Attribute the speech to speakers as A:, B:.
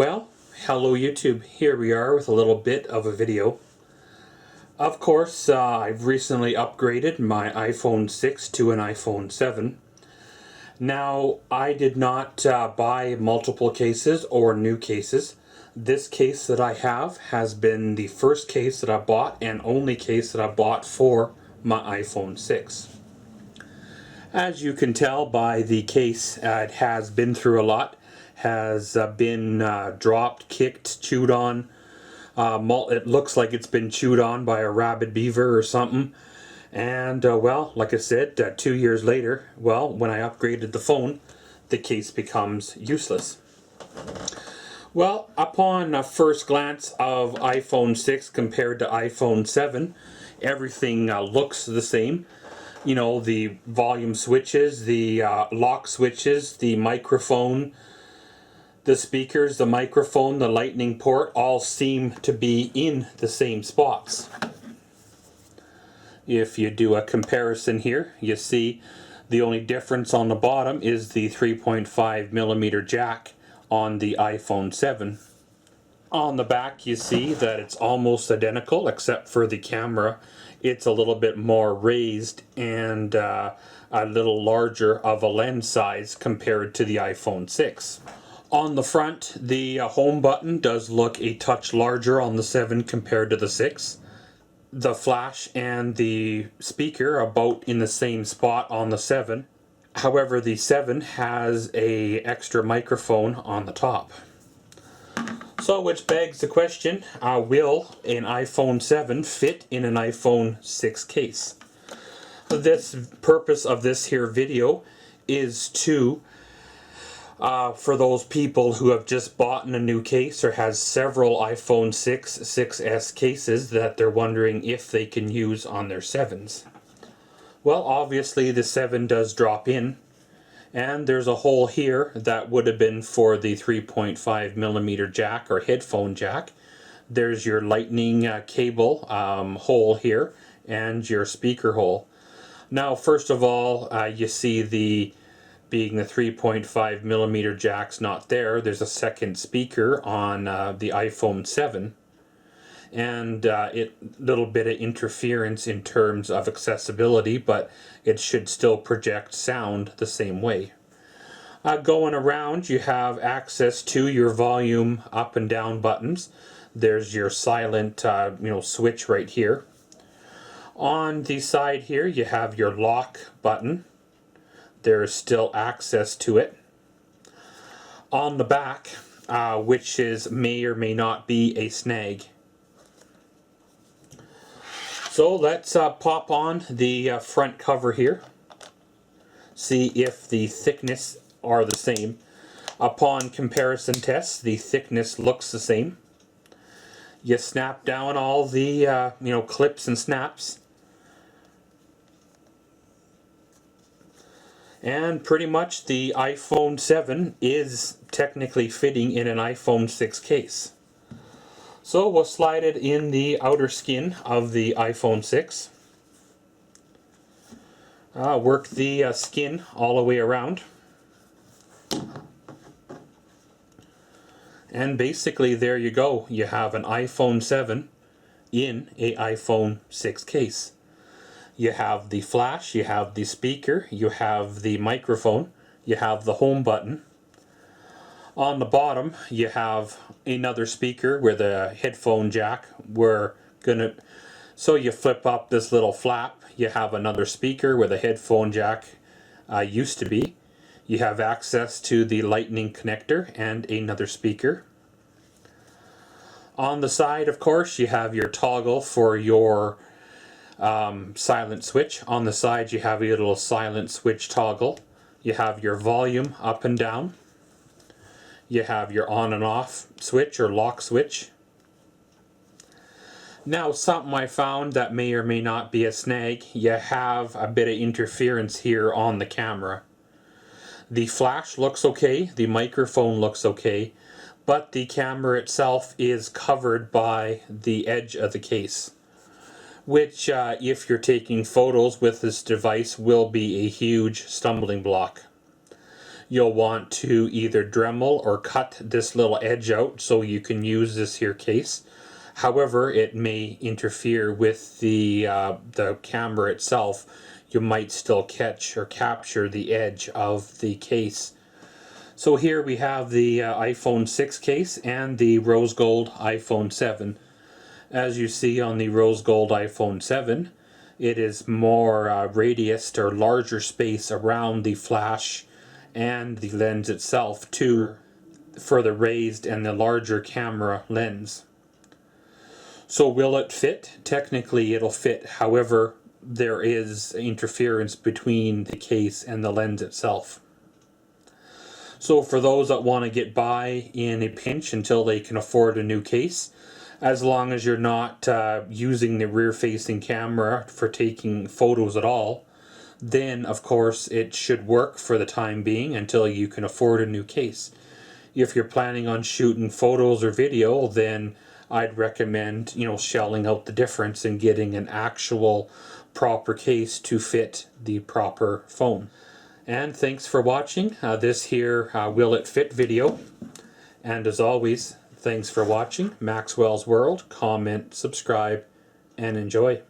A: Well, hello YouTube. Here we are with a little bit of a video. Of course, I've recently upgraded my iPhone 6 to an iPhone 7. Now, I did not buy multiple cases or new cases. This case that I have has been the first case that I bought and only case that I bought for my iPhone 6. As you can tell by the case, it has been through a lot. Has been dropped, kicked, chewed on. It looks like it's been chewed on by a rabid beaver or something. And well, like I said, 2 years later, well, when I upgraded the phone, the case becomes useless. Well, upon a first glance of iPhone 6 compared to iPhone 7, everything looks the same. You know, the volume switches, the lock switches, the microphone, the speakers, the microphone, the lightning port all seem to be in the same spots. If you do a comparison here, you see the only difference on the bottom is the 3.5mm jack on the iPhone 7. On the back you see that it's almost identical except for the camera. It's a little bit more raised and a little larger of a lens size compared to the iPhone 6. On the front, the home button does look a touch larger on the 7 compared to the 6. The flash and the speaker are about in the same spot on the 7. However, the 7 has a extra microphone on the top. So, which begs the question, will an iPhone 7 fit in an iPhone 6 case? This purpose of this here video is to for those people who have just bought a new case or has several iPhone 6, 6S cases that they're wondering if they can use on their 7s. Well, obviously the 7 does drop in, and there's a hole here that would have been for the 3.5mm jack or headphone jack. There's your lightning cable hole here and your speaker hole. Now, first of all, you see being the 3.5mm jack's not there, there's a second speaker on the iPhone 7, and little bit of interference in terms of accessibility, but it should still project sound the same way. Going around, you have access to your volume up and down buttons. There's your silent switch right here. On the side here, you have your lock button. There is still access to it. On the back, which may or may not be a snag. So let's pop on the front cover here. See if the thickness are the same. Upon comparison tests, the thickness looks the same. You snap down all the clips and snaps. And pretty much the iPhone 7 is technically fitting in an iPhone 6 case. So we'll slide it in the outer skin of the iPhone 6. Work the skin all the way around. And basically there you go. You have an iPhone 7 in a iPhone 6 case. You have the flash, you have the speaker, you have the microphone, you have the home button. On the bottom, you have another speaker where the headphone jack. So you flip up this little flap, you have another speaker where the headphone jack used to be. You have access to the lightning connector and another speaker. On the side, of course, you have your toggle for your silent switch. On the side you have your little silent switch toggle. You have your volume up and down. You have your on and off switch or lock switch. Now, something I found that may or may not be a snag, you have a bit of interference here on the camera. The flash looks okay, the microphone looks okay, but the camera itself is covered by the edge of the case, which if you're taking photos with this device will be a huge stumbling block. you'll want to either Dremel or cut this little edge out so you can use this here case. However, it may interfere with the camera itself. You might still catch or capture the edge of the case. So here we have the iPhone 6 case and the rose gold iPhone 7. As you see on the rose gold iPhone 7, it is more radiused or larger space around the flash and the lens itself for the raised and the larger camera lens. So will it fit? Technically it'll fit, however there is interference between the case and the lens itself. So for those that want to get by in a pinch until they can afford a new case, as long as you're not using the rear facing camera for taking photos at all, then of course it should work for the time being until you can afford a new case. If you're planning on shooting photos or video, then I'd recommend, shelling out the difference and getting an actual proper case to fit the proper phone. And thanks for watching this here Will It Fit video. And as always, thanks for watching Maxwell's World. Comment, subscribe, and enjoy.